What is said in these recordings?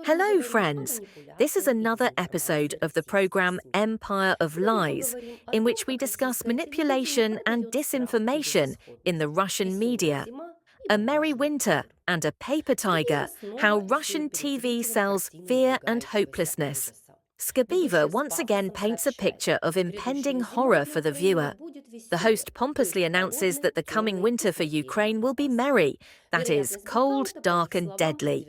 Hello, friends. This is another episode of the program Empire of Lies, in which we discuss manipulation and disinformation in the Russian media. A merry winter and a paper tiger, how Russian TV sells fear and hopelessness. Skabeeva once again paints a picture of impending horror for the viewer. The host pompously announces that the coming winter for Ukraine will be merry, that is, cold, dark and deadly.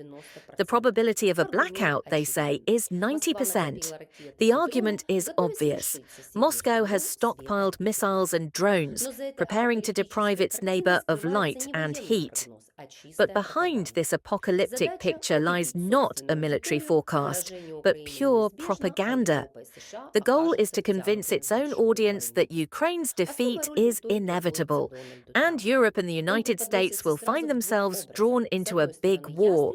The probability of a blackout, they say, is 90%. The argument is obvious. Moscow has stockpiled missiles and drones, preparing to deprive its neighbor of light and heat. But behind this apocalyptic picture lies not a military forecast, but pure propaganda. The goal is to convince its own audience that Ukraine's defeat is inevitable, and Europe and the United States will find themselves drawn into a big war.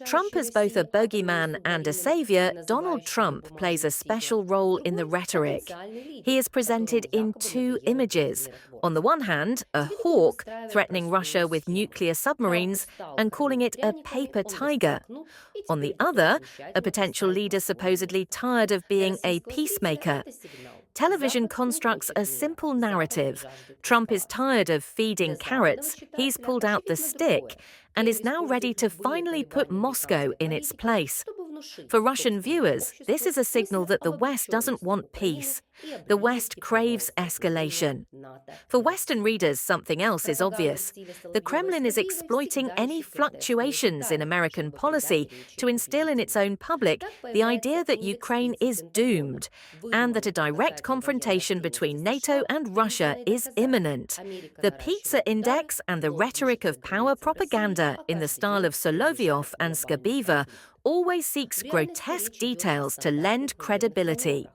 Trump as both a bogeyman and a savior, Donald Trump plays a special role in the rhetoric. He is presented in two images. On the one hand, a hawk threatening Russia with nuclear submarines and calling it a paper tiger. On the other, a potential leader supposedly tired of being a peacemaker. Television constructs a simple narrative. Trump is tired of feeding carrots, he's pulled out the stick, and is now ready to finally put Moscow in its place. For Russian viewers, this is a signal that the West doesn't want peace. The West craves escalation. For Western readers, something else is obvious. The Kremlin is exploiting any fluctuations in American policy to instill in its own public the idea that Ukraine is doomed, and that a direct confrontation between NATO and Russia is imminent. The pizza index and the rhetoric of power propaganda in the style of Solovyov and Skabeeva always seeks grotesque details to lend credibility.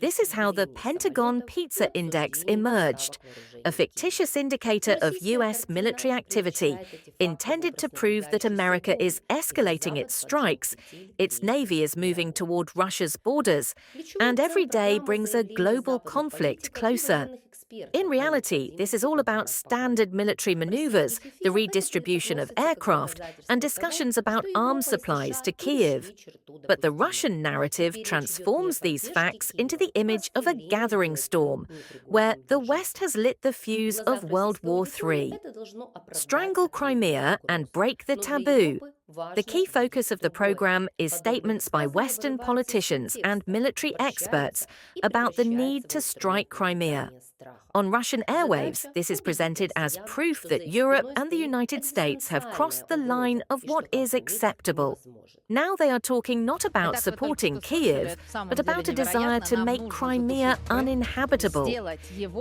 This is how the Pentagon Pizza Index emerged, a fictitious indicator of U.S. military activity intended to prove that America is escalating its strikes, its navy is moving toward Russia's borders, and every day brings a global conflict closer. In reality, this is all about standard military maneuvers, the redistribution of aircraft, and discussions about arms supplies to Kyiv. But the Russian narrative transforms these facts into the image of a gathering storm, where the West has lit the fuse of World War III. Strangle Crimea and break the taboo. The key focus of the program is statements by Western politicians and military experts about the need to strike Crimea. On Russian airwaves, this is presented as proof that Europe and the United States have crossed the line of what is acceptable. Now they are talking not about supporting Kyiv, but about a desire to make Crimea uninhabitable.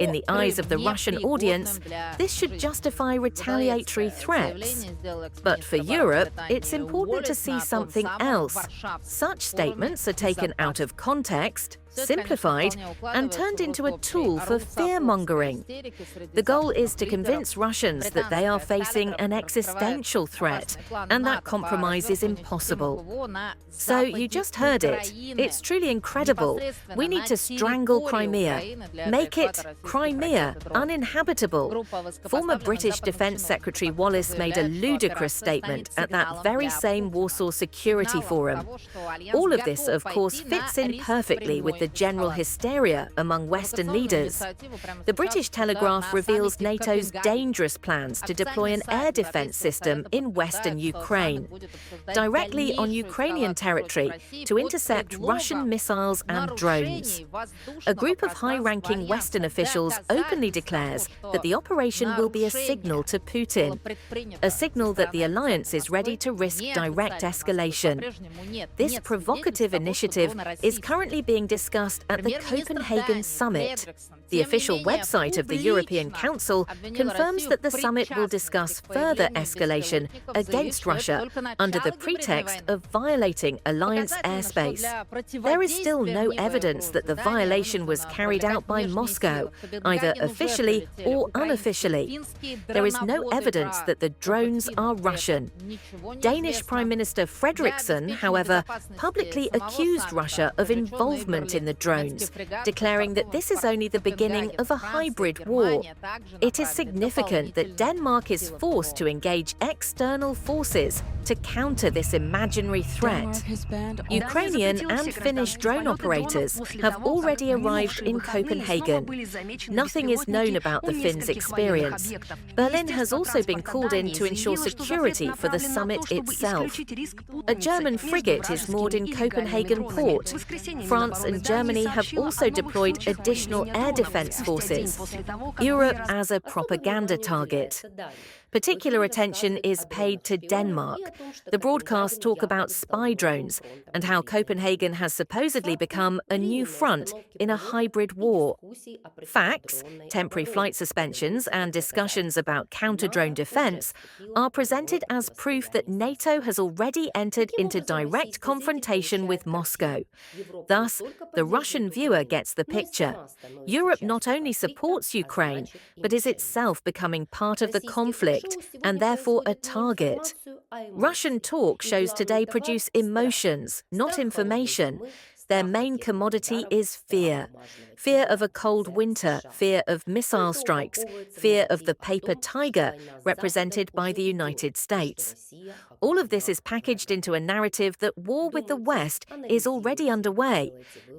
In the eyes of the Russian audience, this should justify retaliatory threats. But for Europe, it's important to see something else. Such statements are taken out of context, simplified, and turned into a tool for fear-mongering. The goal is to convince Russians that they are facing an existential threat, and that compromise is impossible. So you just heard it. It's truly incredible. We need to strangle Crimea. Make it, Crimea, uninhabitable. Former British Defence Secretary Wallace made a ludicrous statement at that very same Warsaw Security Forum. All of this, of course, fits in perfectly with the general hysteria among Western leaders. The British Telegraph reveals NATO's dangerous plans to deploy an air defense system in western Ukraine, directly on Ukrainian territory, to intercept Russian missiles and drones. A group of high-ranking Western officials openly declares that the operation will be a signal to Putin, a signal that the alliance is ready to risk direct escalation. This provocative initiative is currently being discussed at the Copenhagen summit. The official website of the European Council confirms that the summit will discuss further escalation against Russia under the pretext of violating alliance airspace. There is still no evidence that the violation was carried out by Moscow, either officially or unofficially. There is no evidence that the drones are Russian. Danish Prime Minister Frederiksen, however, publicly accused Russia of involvement in the drones, declaring that this is only the beginning of a hybrid war. It is significant that Denmark is forced to engage external forces To counter this imaginary threat, Ukrainian and Finnish drone operators have already arrived in Copenhagen. Nothing is known about the Finns' experience. Berlin has also been called in to ensure security for the summit itself. A German frigate is moored in Copenhagen port. France and Germany have also deployed additional air defense forces. Europe as a propaganda target. Particular attention is paid to Denmark. The broadcasts talk about spy drones and how Copenhagen has supposedly become a new front in a hybrid war. Facts, temporary flight suspensions and discussions about counter-drone defense are presented as proof that NATO has already entered into direct confrontation with Moscow. Thus, the Russian viewer gets the picture. Europe not only supports Ukraine, but is itself becoming part of the conflict and therefore a target. Russian talk shows today produce emotions, not information. Their main commodity is fear. Fear of a cold winter, fear of missile strikes, fear of the paper tiger, represented by the United States. All of this is packaged into a narrative that war with the West is already underway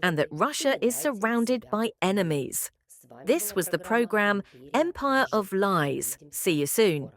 and that Russia is surrounded by enemies. This was the program Empire of Lies. See you soon.